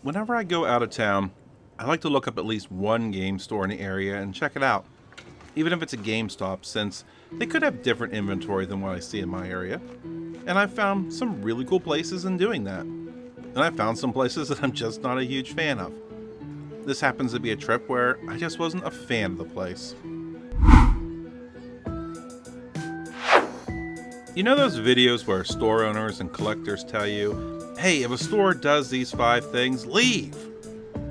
Whenever I go out of town, I like to look up at least one game store in the area and check it out, even if it's a GameStop, since they could have different inventory than what I see in my area. And I've found some really cool places in doing that. And I've found some places that I'm just not a huge fan of. This happens to be a trip where I just wasn't a fan of the place. You know those videos where store owners and collectors tell you, hey, if a store does these 5 things, leave?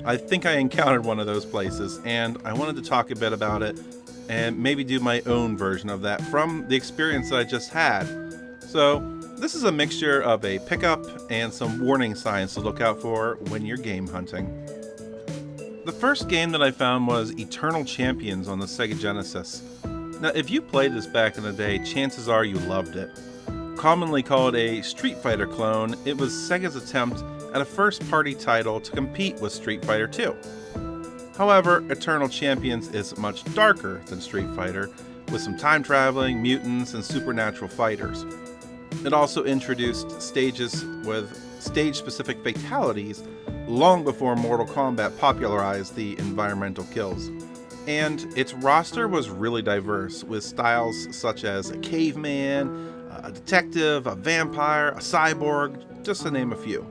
I think I encountered one of those places, and I wanted to talk a bit about it and maybe do my own version of that from the experience that I just had. So, this is a mixture of a pickup and some warning signs to look out for when you're game hunting. The first game that I found was Eternal Champions on the Sega Genesis. Now, if you played this back in the day, chances are you loved it. Commonly called a Street Fighter clone, it was Sega's attempt at a first-party title to compete with Street Fighter 2. However, Eternal Champions is much darker than Street Fighter, with some time-traveling, mutants, and supernatural fighters. It also introduced stages with stage-specific fatalities long before Mortal Kombat popularized the environmental kills. And its roster was really diverse, with styles such as a caveman, a detective, a vampire, a cyborg, just to name a few.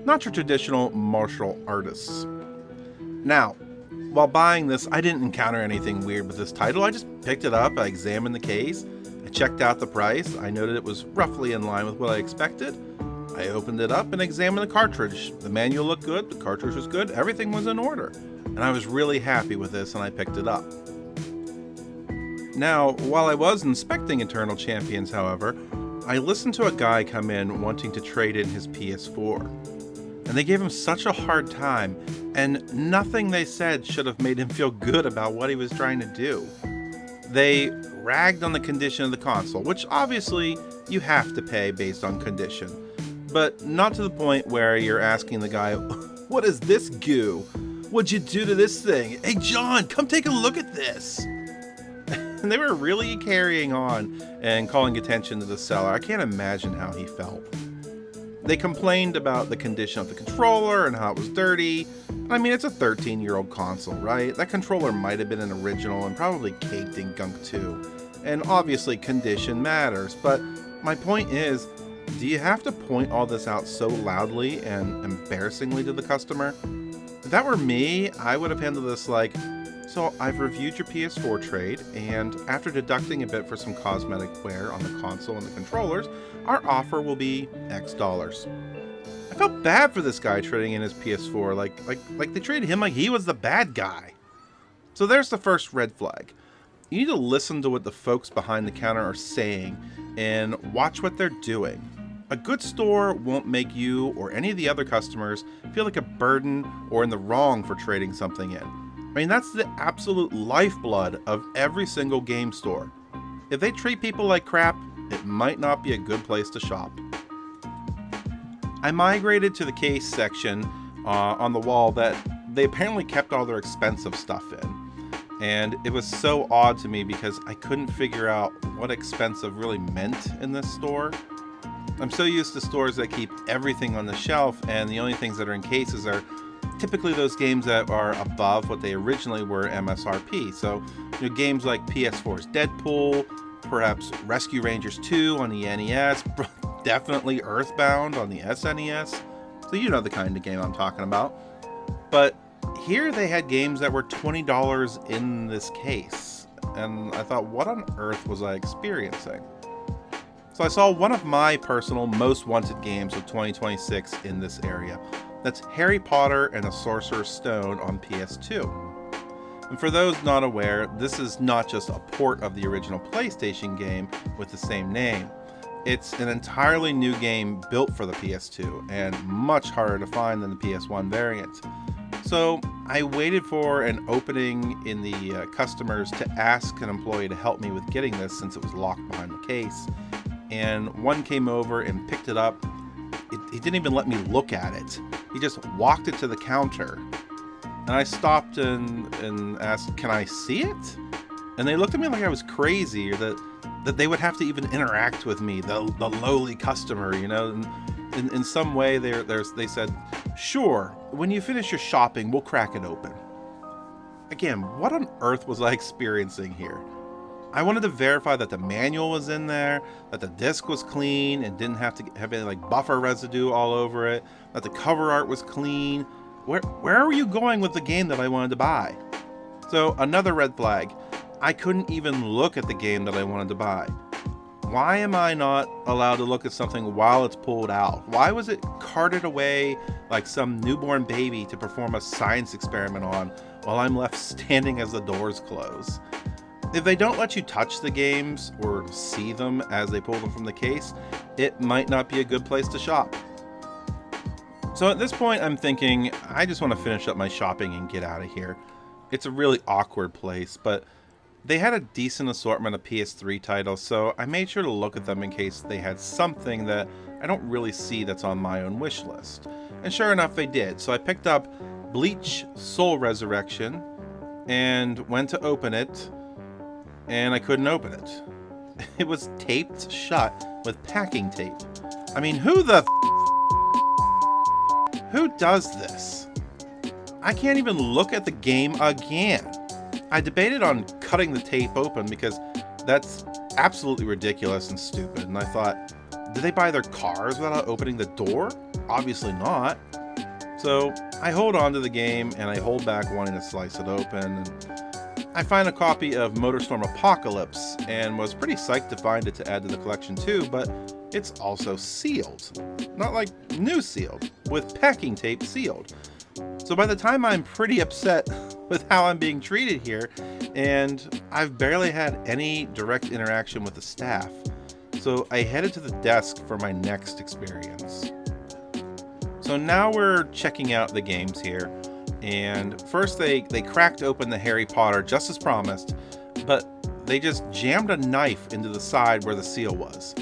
Not your traditional martial artists. Now, while buying this, I didn't encounter anything weird with this title. I just picked it up, I examined the case, I checked out the price, I noted it was roughly in line with what I expected. I opened it up and examined the cartridge. The manual looked good, the cartridge was good, everything was in order. And I was really happy with this and I picked it up. Now, while I was inspecting Eternal Champions, however, I listened to a guy come in wanting to trade in his PS4. And they gave him such a hard time, and nothing they said should have made him feel good about what he was trying to do. They ragged on the condition of the console, which obviously you have to pay based on condition. But not to the point where you're asking the guy, what is this goo? What'd you do to this thing? Hey John, come take a look at this. And they were really carrying on and calling attention to the seller. I can't imagine how he felt. They complained about the condition of the controller and how it was dirty. I mean, it's a 13-year-old console, right? That controller might have been an original and probably caked in gunk too. And obviously condition matters, but my point is, do you have to point all this out so loudly and embarrassingly to the customer? If that were me, I would have handled this like, so I've reviewed your PS4 trade, and after deducting a bit for some cosmetic wear on the console and the controllers, our offer will be X dollars. I felt bad for this guy trading in his PS4, like they treated him like he was the bad guy. So there's the first red flag. You need to listen to what the folks behind the counter are saying and watch what they're doing. A good store won't make you or any of the other customers feel like a burden or in the wrong for trading something in. I mean, that's the absolute lifeblood of every single game store. If they treat people like crap, it might not be a good place to shop. I migrated to the case section on the wall that they apparently kept all their expensive stuff in. And it was so odd to me because I couldn't figure out what expensive really meant in this store. I'm so used to stores that keep everything on the shelf, and the only things that are in cases are typically those games that are above what they originally were MSRP. So, games like PS4's Deadpool, perhaps Rescue Rangers 2 on the NES, definitely Earthbound on the SNES. So you know the kind of game I'm talking about. But here they had games that were $20 in this case. And I thought, what on earth was I experiencing? So I saw one of my personal most wanted games of 2026 in this area. That's Harry Potter and the Sorcerer's Stone on PS2. And for those not aware, this is not just a port of the original PlayStation game with the same name. It's an entirely new game built for the PS2 and much harder to find than the PS1 variant. So I waited for an opening in the customers to ask an employee to help me with getting this since it was locked behind the case. And one came over and picked it up. He didn't even let me look at it. He just walked it to the counter. And I stopped and asked, can I see it? And they looked at me like I was crazy, or that they would have to even interact with me, the lowly customer, And in some way they said, sure, when you finish your shopping, we'll crack it open. Again, what on earth was I experiencing here? I wanted to verify that the manual was in there, that the disc was clean and didn't have to have any like buffer residue all over it, that the cover art was clean. Where are you going with the game that I wanted to buy? So another red flag. I couldn't even look at the game that I wanted to buy. Why am I not allowed to look at something while it's pulled out? Why was it carted away like some newborn baby to perform a science experiment on while I'm left standing as the doors close? If they don't let you touch the games or see them as they pull them from the case, it might not be a good place to shop. So at this point, I'm thinking, I just want to finish up my shopping and get out of here. It's a really awkward place, but they had a decent assortment of PS3 titles, so I made sure to look at them in case they had something that I don't really see that's on my own wish list. And sure enough, they did. So I picked up Bleach Soul Resurrection and went to open it, and I couldn't open it. It was taped shut with packing tape. I mean, who does this? I can't even look at the game again. I debated on cutting the tape open because that's absolutely ridiculous and stupid. And I thought, did they buy their cars without opening the door? Obviously not. So I hold on to the game and I hold back wanting to slice it open. And I find a copy of Motorstorm Apocalypse and was pretty psyched to find it to add to the collection too, but it's also sealed. Not like new sealed, with packing tape sealed. So by the time I'm pretty upset with how I'm being treated here, and I've barely had any direct interaction with the staff, so I headed to the desk for my next experience. So now we're checking out the games here, and first they cracked open the Harry Potter just as promised, but they just jammed a knife into the side where the seal was.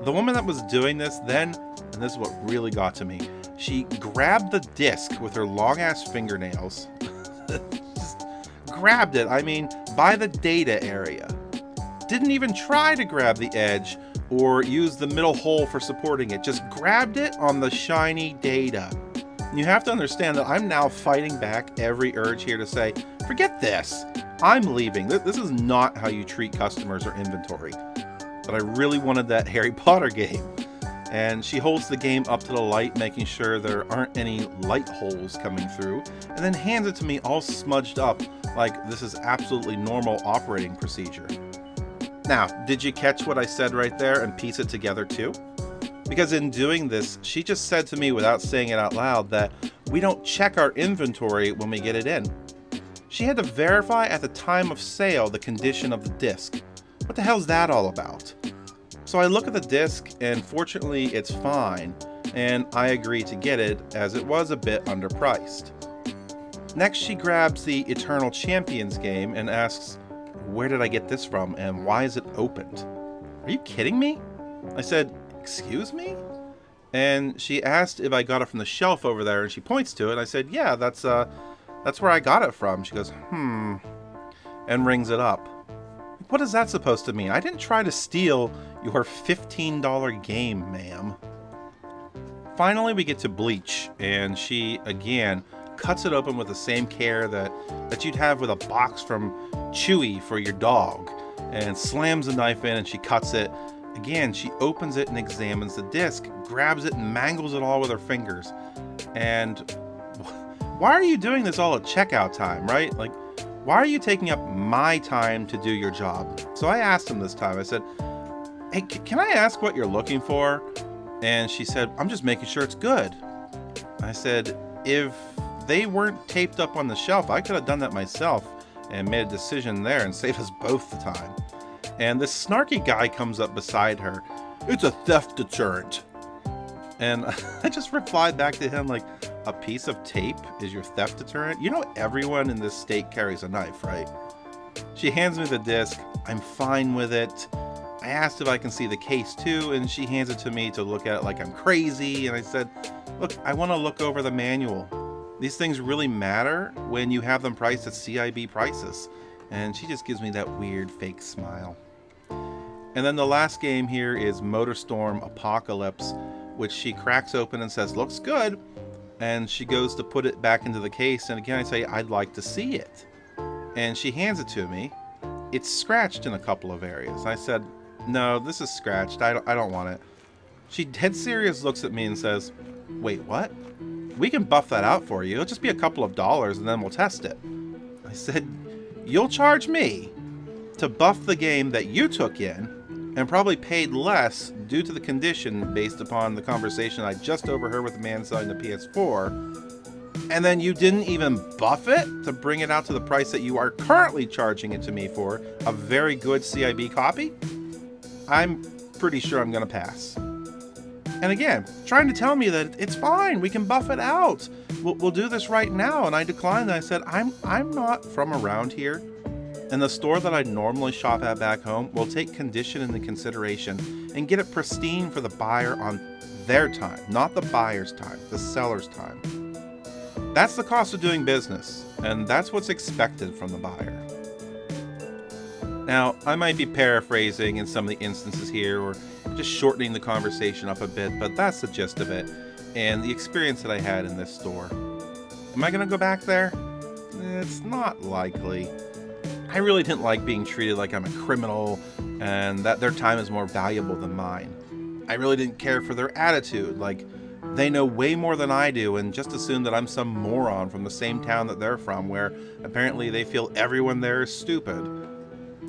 The woman that was doing this then, and this is what really got to me, she grabbed the disc with her long-ass fingernails. Just grabbed it, I mean, by the data area. Didn't even try to grab the edge or use the middle hole for supporting it. Just grabbed it on the shiny data. You have to understand that I'm now fighting back every urge here to say, forget this. I'm leaving. This is not how you treat customers or inventory. But I really wanted that Harry Potter game. And she holds the game up to the light, making sure there aren't any light holes coming through, and then hands it to me all smudged up like this is absolutely normal operating procedure. Now, did you catch what I said right there and piece it together too? Because in doing this, she just said to me without saying it out loud that we don't check our inventory when we get it in. She had to verify at the time of sale the condition of the disc. What the hell's that all about? So I look at the disc, and fortunately it's fine, and I agree to get it as it was a bit underpriced. Next, she grabs the Eternal Champions game and asks, where did I get this from and why is it opened? Are you kidding me? I said, excuse me? And she asked if I got it from the shelf over there, and she points to it. I said, yeah, that's where I got it from. She goes, and rings it up. What is that supposed to mean? I didn't try to steal your $15 game, ma'am. Finally, we get to Bleach, and she, again, cuts it open with the same care that you'd have with a box from Chewy for your dog, and slams the knife in, and she cuts it. Again, she opens it and examines the disc, grabs it and mangles it all with her fingers. And why are you doing this all at checkout time, right? Like, why are you taking up my time to do your job? So I asked him this time, I said, hey, can I ask what you're looking for? And she said, I'm just making sure it's good. I said, if they weren't taped up on the shelf, I could have done that myself and made a decision there and saved us both the time. And this snarky guy comes up beside her. It's a theft deterrent. And I just replied back to him like, a piece of tape is your theft deterrent? You know everyone in this state carries a knife, right? She hands me the disc. I'm fine with it. I asked if I can see the case too, and she hands it to me to look at it like I'm crazy. And I said, look, I want to look over the manual. These things really matter when you have them priced at CIB prices. And she just gives me that weird fake smile. And then the last game here is Motorstorm Apocalypse, which she cracks open and says, looks good. And she goes to put it back into the case. And again, I say, I'd like to see it. And she hands it to me. It's scratched in a couple of areas. I said, no, this is scratched. I don't want it. She dead serious looks at me and says, wait, what? We can buff that out for you. It'll just be a couple of dollars and then we'll test it. I said, you'll charge me to buff the game that you took in and probably paid less due to the condition based upon the conversation I just overheard with the man selling the PS4. And then you didn't even buff it to bring it out to the price that you are currently charging it to me for, a very good CIB copy? I'm pretty sure I'm going to pass. And again, trying to tell me that it's fine, we can buff it out. We'll do this right now. And I declined. And I said, I'm not from around here. And the store that I normally shop at back home will take condition into consideration and get it pristine for the buyer on their time, not the buyer's time, the seller's time. That's the cost of doing business, and that's what's expected from the buyer. Now, I might be paraphrasing in some of the instances here or just shortening the conversation up a bit, but that's the gist of it and the experience that I had in this store. Am I going to go back there? It's not likely. I really didn't like being treated like I'm a criminal and that their time is more valuable than mine. I really didn't care for their attitude, like they know way more than I do and just assume that I'm some moron from the same town that they're from, where apparently they feel everyone there is stupid.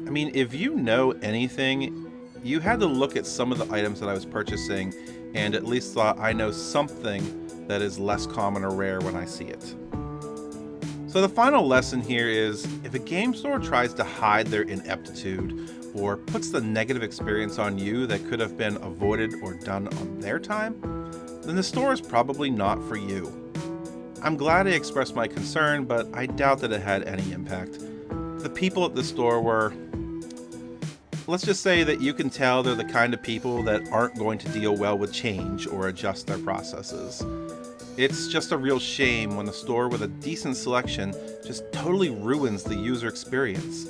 I mean, if you know anything, you had to look at some of the items that I was purchasing and at least thought I know something that is less common or rare when I see it. So the final lesson here is, if a game store tries to hide their ineptitude or puts the negative experience on you that could have been avoided or done on their time, then the store is probably not for you. I'm glad I expressed my concern, but I doubt that it had any impact. The people at the store were, let's just say that you can tell they're the kind of people that aren't going to deal well with change or adjust their processes. It's just a real shame when a store with a decent selection just totally ruins the user experience.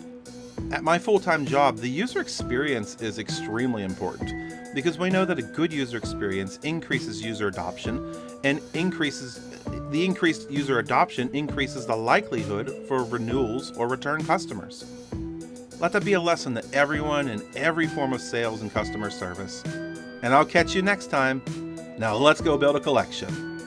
At my full-time job, the user experience is extremely important because we know that a good user experience increases user adoption, and the increased user adoption increases the likelihood for renewals or return customers. Let that be a lesson to everyone in every form of sales and customer service. And I'll catch you next time. Now let's go build a collection.